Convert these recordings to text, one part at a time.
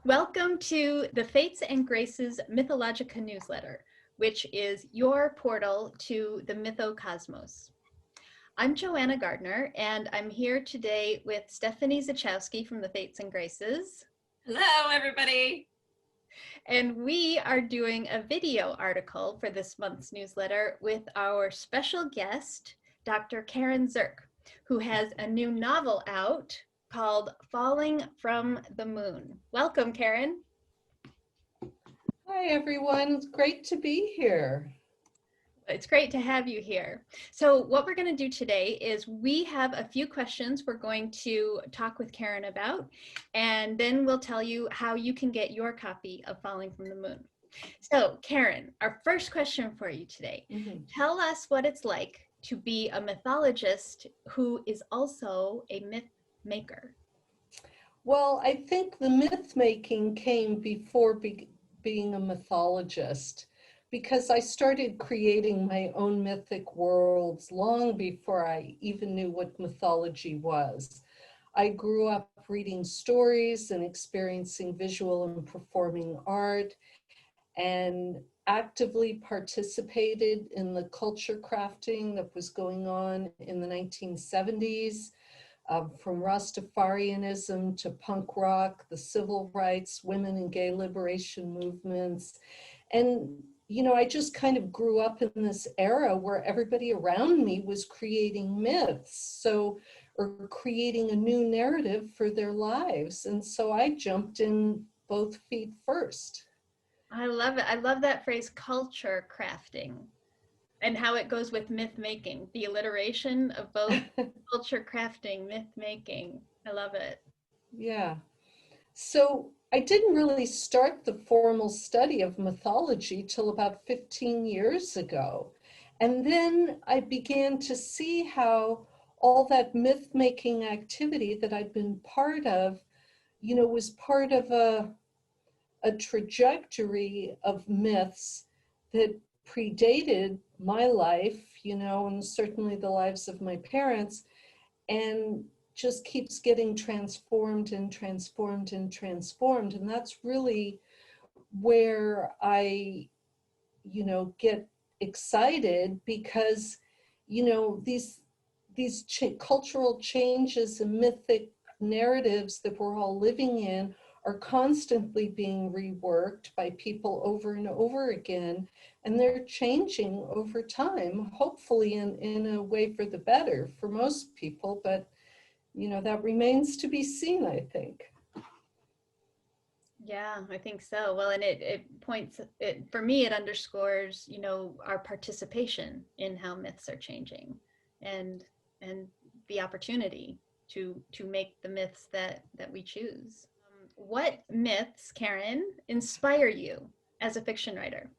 Welcome to the Fates and Graces Mythologica newsletter, which is your portal to the mythocosmos. I'm Joanna Gardner, and I'm here today with Stephanie Zajchowski from the Fates and Graces. Hello, everybody. And we are doing a video article for this month's newsletter with our special guest, Dr. Karin Zirk, who has a new novel out called Falling from the Moon. Welcome, Karin. Hi, everyone. It's great to be here. It's great to have you here. So what we're going to do today is we have a few questions we're going to talk with Karin about, and then we'll tell you how you can get your copy of Falling from the Moon. So Karin, our first question for you today, tell us what it's like to be a mythologist who is also a myth maker. Well, I think the myth making came before being a mythologist, because I started creating my own mythic worlds long before I even knew what mythology was. I grew up reading stories and experiencing visual and performing art, and actively participated in the culture crafting that was going on in the 1970s. From Rastafarianism to punk rock, the civil rights, women and gay liberation movements. And, you know, I just kind of grew up in this era where everybody around me was creating myths, or creating a new narrative for their lives. And so I jumped in both feet first. I love it. I love that phrase, culture crafting, and how it goes with myth making, the alliteration of both culture crafting, myth making. I love it. Yeah. So I didn't really start the formal study of mythology till about 15 years ago. And then I began to see how all that myth making activity that I'd been part of, you know, was part of a trajectory of myths that predated my life, you know, and certainly the lives of my parents, and just keeps getting transformed and transformed and transformed. And that's really where I, you know, get excited, because, you know, these cultural changes and mythic narratives that we're all living in are constantly being reworked by people over and over again, and they're changing over time, hopefully in a way for the better for most people, but you know, that remains to be seen, I think. Yeah, I think so. Well, and it points, for me, it underscores, you know, our participation in how myths are changing, and the opportunity to make the myths that we choose. What myths, Karin, inspire you as a fiction writer?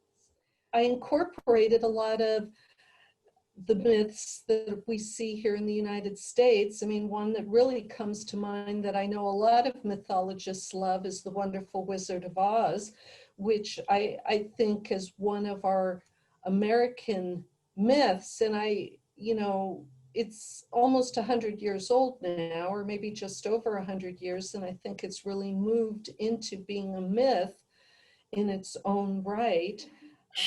I incorporated a lot of the myths that we see here in the United States. I mean, one that really comes to mind that I know a lot of mythologists love is The Wonderful Wizard of Oz, which I think is one of our American myths. And you know, it's almost 100 years old now, or maybe just over 100 years. And I think it's really moved into being a myth in its own right.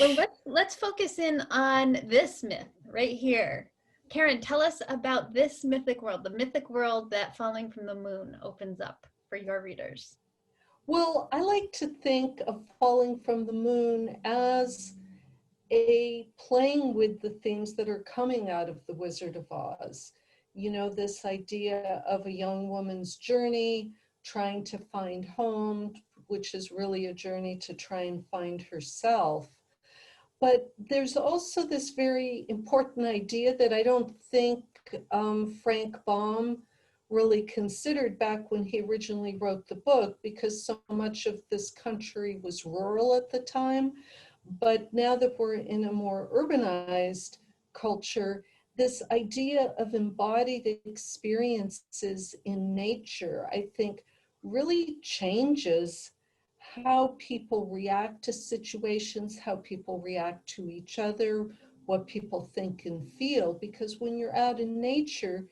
Well, let's focus in on this myth right here. Karin, tell us about this mythic world, the mythic world that Falling from the Moon opens up for your readers. Well, I like to think of Falling from the Moon as a playing with the themes that are coming out of The Wizard of Oz. You know, this idea of a young woman's journey, trying to find home, which is really a journey to try and find herself. But there's also this very important idea that I don't think Frank Baum really considered back when he originally wrote the book, because so much of this country was rural at the time. But now that we're in a more urbanized culture, this idea of embodied experiences in nature, I think, really changes how people react to situations, how people react to each other, what people think and feel. Because when you're out in nature,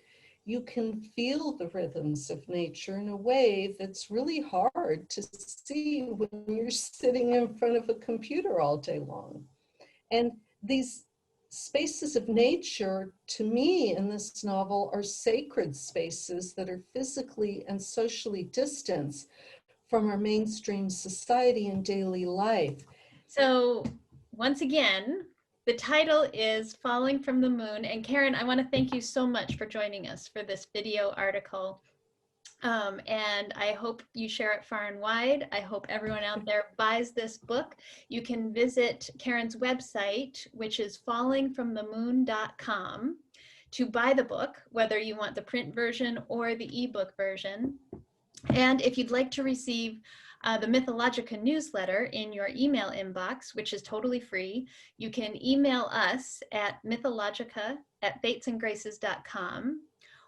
you can feel the rhythms of nature in a way that's really hard to see when you're sitting in front of a computer all day long. And these spaces of nature, to me, in this novel, are sacred spaces that are physically and socially distanced from our mainstream society and daily life. So once again, the title is Falling from the Moon. And Karin, I want to thank you so much for joining us for this video article. And I hope you share it far and wide. I hope everyone out there buys this book. You can visit Karin's website, which is fallingfromthemoon.com, to buy the book, whether you want the print version or the ebook version. And if you'd like to receive the Mythologica newsletter in your email inbox, which is totally free, you can email us at mythologica@fatesandgraces.com,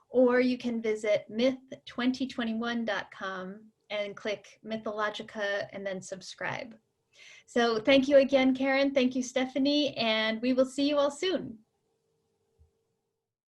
or you can visit myth2021.com and click Mythologica and then subscribe. So thank you again, Karin. Thank you, Stephanie, and we will see you all soon.